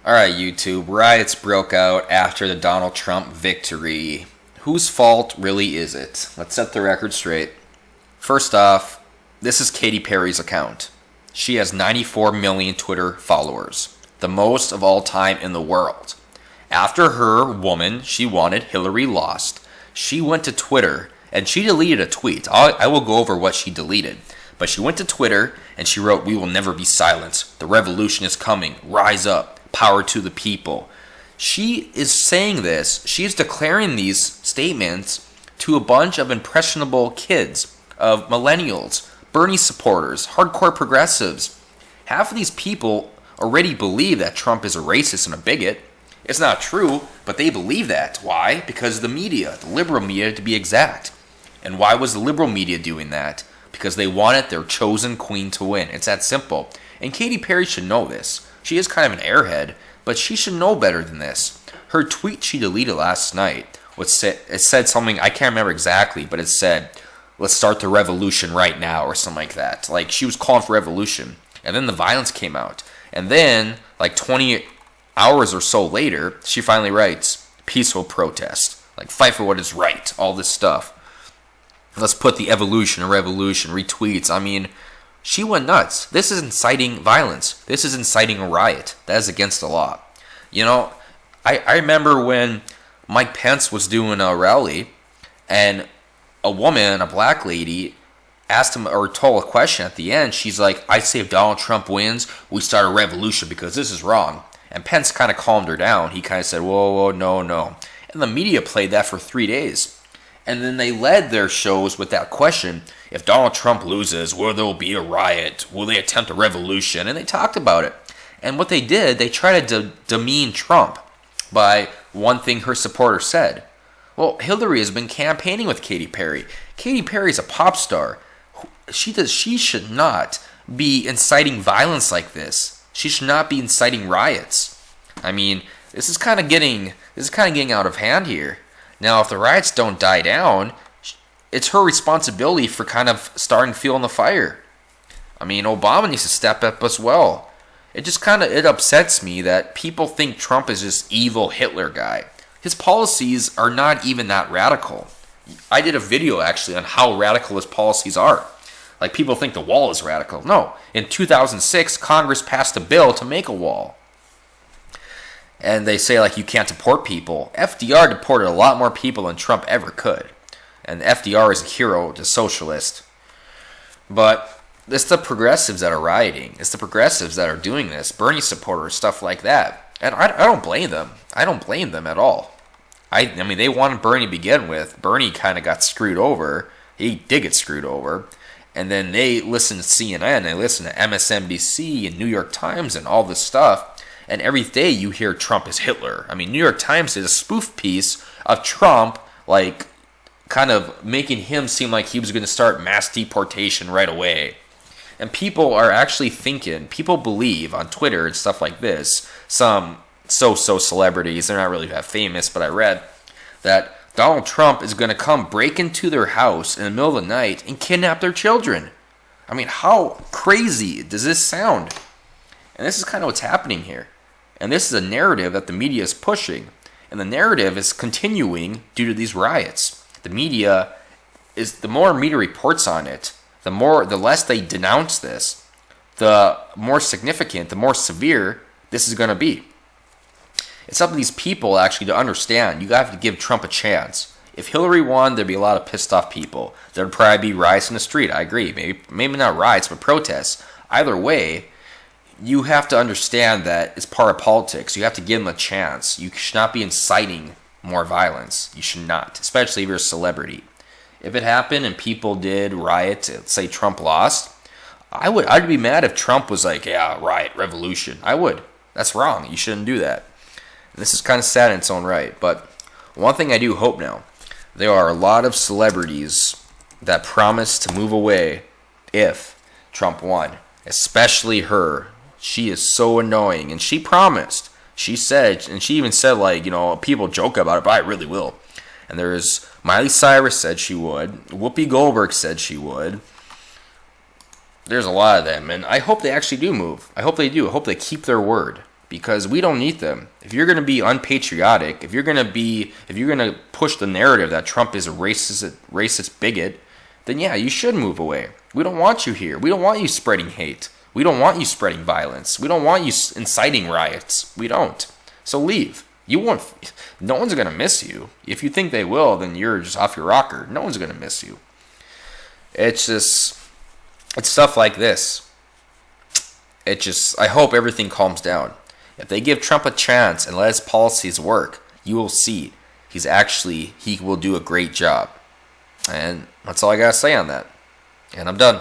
Alright, YouTube, riots broke out after the Donald Trump victory. Whose fault really is it? Let's set the record straight. First off, this is Katy Perry's account. She has 94 million Twitter followers, the most of all time in the world. After her woman she wanted, Hillary, lost, she went to Twitter and she deleted a tweet. I will go over what she deleted. But she went to Twitter and she wrote, "We will never be silenced. The revolution is coming. Rise up. Power to the people." She is saying this. She is declaring these statements to a bunch of impressionable kids, of millennials, Bernie supporters, hardcore progressives. Half of these people already believe that Trump is a racist and a bigot. It's not true, but they believe that. Why? Because the media, the liberal media to be exact. And why was the liberal media doing that? Because they wanted their chosen queen to win. It's that simple. And Katy Perry should know this. She is kind of an airhead, but she should know better than this. Her tweet she deleted last night, it said something, I can't remember exactly, but it said, "Let's start the revolution right now," or something like that. Like, she was calling for revolution. And then the violence came out. And then, like 20 hours or so later, she finally writes, "Peaceful protest. Like, fight for what is right." All this stuff. Let's put the evolution and revolution, retweets. I mean, she went nuts. This is inciting violence. This is inciting a riot. That is against the law. You know, I remember when Mike Pence was doing a rally and a woman, a black lady, asked him or told a question at the end. She's like, "I say if Donald Trump wins, we start a revolution because this is wrong." And Pence kind of calmed her down. He kind of said, whoa, no, no. And the media played that for 3 days. And then they led their shows with that question, if Donald Trump loses, will there be a riot? Will they attempt a revolution? And they talked about it. And what they did, they tried to demean Trump by one thing her supporters said. Well, Hillary has been campaigning with Katy Perry. Katy Perry's a pop star. She should not be inciting violence like this. She should not be inciting riots. I mean, this is kind of getting out of hand here. Now, if the riots don't die down, it's her responsibility for kind of starting fueling the fire. I mean, Obama needs to step up as well. It upsets me that people think Trump is this evil Hitler guy. His policies are not even that radical. I did a video actually on how radical his policies are. Like, people think the wall is radical. No, in 2006, Congress passed a bill to make a wall. And they say, like, you can't deport people. FDR deported a lot more people than Trump ever could. And FDR is a hero to socialists. But it's the progressives that are rioting. It's the progressives that are doing this. Bernie supporters, stuff like that. And I don't blame them. I don't blame them at all. I mean, they wanted Bernie to begin with. Bernie kind of got screwed over. He did get screwed over. And then they listened to CNN. They listened to MSNBC and New York Times and all this stuff. And every day you hear Trump is Hitler. I mean, New York Times did a spoof piece of Trump, like, kind of making him seem like he was going to start mass deportation right away. And people are actually thinking, people believe on Twitter and stuff like this, some so-so celebrities, they're not really that famous, but I read that Donald Trump is going to come break into their house in the middle of the night and kidnap their children. I mean, how crazy does this sound? And this is kind of what's happening here. And this is a narrative that the media is pushing. And the narrative is continuing due to these riots. The media the more media reports on it, the less they denounce this, the more significant, the more severe this is going to be. It's up to these people actually to understand. You have to give Trump a chance. If Hillary won, there'd be a lot of pissed off people. There'd probably be riots in the street. I agree. Maybe not riots, but protests. Either way, you have to understand that it's part of politics. You have to give them a chance. You should not be inciting more violence. You should not, especially if you're a celebrity. If it happened and people did riot, say Trump lost, I'd be mad if Trump was like, yeah, riot, revolution. I would. That's wrong. You shouldn't do that. And this is kind of sad in its own right. But one thing I do hope now, there are a lot of celebrities that promise to move away if Trump won, especially her. She is so annoying, and she promised. She said, and she even said, like, you know, people joke about it, but I really will. And there's Miley Cyrus said she would. Whoopi Goldberg said she would. There's a lot of them, and I hope they actually do move. I hope they do. I hope they keep their word, because we don't need them. If you're going to be unpatriotic, if you're going to push the narrative that Trump is a racist bigot, then yeah, you should move away. We don't want you here. We don't want you spreading hate. We don't want you spreading violence. We don't want you inciting riots. We don't. So leave. You won't. No one's going to miss you. If you think they will, then you're just off your rocker. No one's going to miss you. It's stuff like this. I hope everything calms down. If they give Trump a chance and let his policies work, you will see he will do a great job. And that's all I got to say on that. And I'm done.